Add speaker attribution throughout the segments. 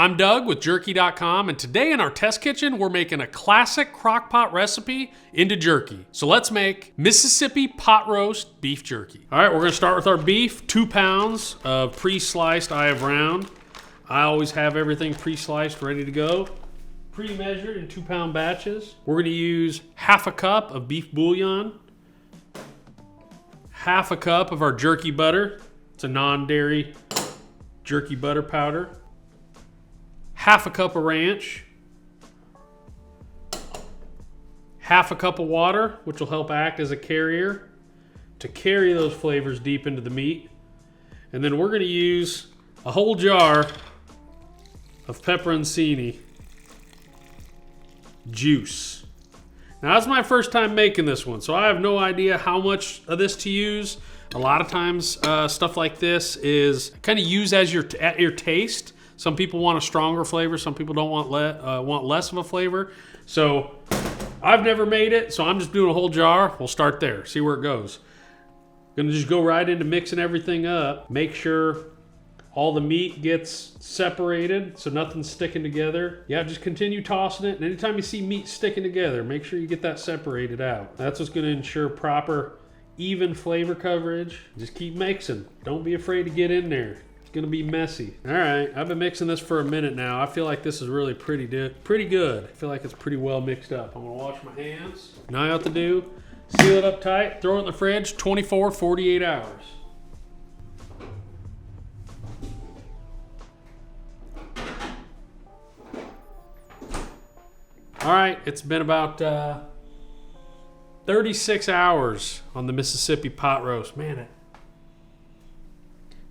Speaker 1: I'm Doug with jerky.com, and today in our test kitchen, we're making a classic crock-pot recipe into jerky. So let's make Mississippi pot roast beef jerky. All right, we're gonna start with our beef, 2 pounds of pre-sliced I have round. I always have everything pre-sliced, ready to go. Pre-measured in 2-pound batches. We're gonna use half a cup of beef bouillon, half a cup of our jerky butter. It's a non-dairy jerky butter powder. Half a cup of ranch, half a cup of water, which will help act as a carrier to carry those flavors deep into the meat. And then we're going to use a whole jar of pepperoncini juice. Now, that's my first time making this one, so I have no idea how much of this to use. A lot of times, stuff like this is kind of used as at your taste. Some people want a stronger flavor. Some people don't want less of a flavor. So I've never made it, so I'm just doing a whole jar. We'll start there, see where it goes. Gonna just go right into mixing everything up. Make sure all the meat gets separated so nothing's sticking together. Yeah, just continue tossing it. And anytime you see meat sticking together, make sure you get that separated out. That's what's gonna ensure proper, even flavor coverage. Just keep mixing. Don't be afraid to get in there. Gonna be messy. All right, I've been mixing this for a minute now. I feel like this is really pretty good. I feel like it's pretty well mixed up. I'm gonna wash my hands. Now I have to do, seal it up tight, throw it in the fridge, 24, 48 hours. All right, it's been about 36 hours on the Mississippi pot roast.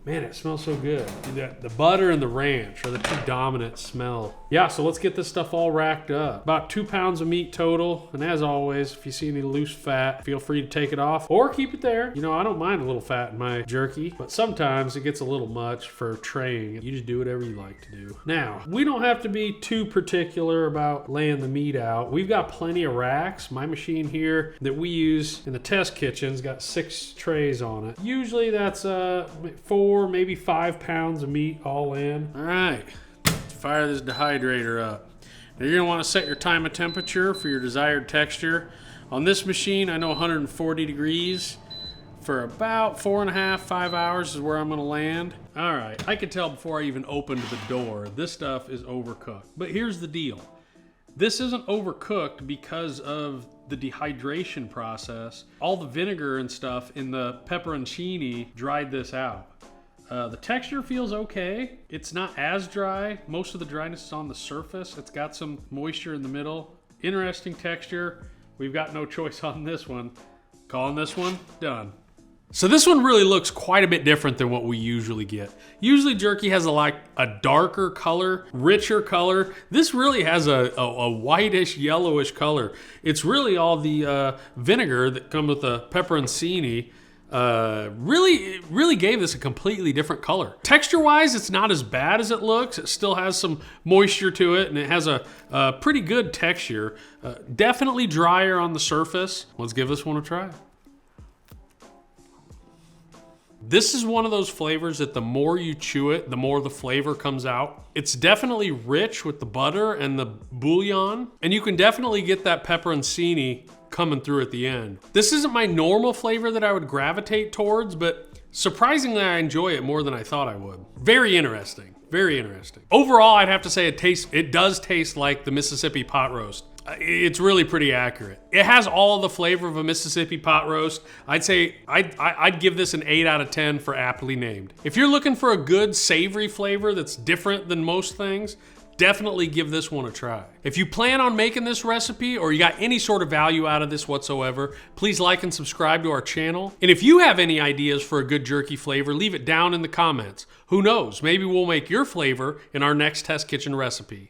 Speaker 1: Man, it smells so good. The butter and the ranch are the two dominant smell. Yeah, so let's get this stuff all racked up. About 2 pounds of meat total. And as always, if you see any loose fat, feel free to take it off or keep it there. You know, I don't mind a little fat in my jerky, but sometimes it gets a little much for traying. You just do whatever you like to do. Now, we don't have to be too particular about laying the meat out. We've got plenty of racks. My machine here that we use in the test kitchen's got 6 trays on it. Usually that's 4, maybe 5 pounds of meat all in. All right, let's fire this dehydrator up. Now you're gonna wanna set your time and temperature for your desired texture. On this machine, I know 140 degrees for about 4.5, 5 hours is where I'm gonna land. All right, I could tell before I even opened the door, this stuff is overcooked. But here's the deal. This isn't overcooked because of the dehydration process. All the vinegar and stuff in the pepperoncini dried this out. The texture feels okay. It's not as dry. Most of the dryness is on the surface. It's got some moisture in the middle. Interesting texture. We've got no choice on this one. Calling this one done. So this one really looks quite a bit different than what we usually get. Usually jerky has a darker color, richer color. This really has a whitish, yellowish color. It's really all the vinegar that comes with the pepperoncini. Really gave this a completely different color. Texture-wise, it's not as bad as it looks. It still has some moisture to it, and it has a pretty good texture. Definitely drier on the surface. Let's give this one a try. This is one of those flavors that the more you chew it, the more the flavor comes out. It's definitely rich with the butter and the bouillon, and you can definitely get that pepperoncini coming through at the end. This isn't my normal flavor that I would gravitate towards, but surprisingly I enjoy it more than I thought I would. Very interesting, very interesting. Overall, I'd have to say it does taste like the Mississippi pot roast. It's really pretty accurate. It has all of the flavor of a Mississippi pot roast. I'd say I'd give this an 8 out of 10 for aptly named. If you're looking for a good savory flavor that's different than most things, definitely give this one a try. If you plan on making this recipe or you got any sort of value out of this whatsoever, please like and subscribe to our channel. And if you have any ideas for a good jerky flavor, leave it down in the comments. Who knows, maybe we'll make your flavor in our next test kitchen recipe.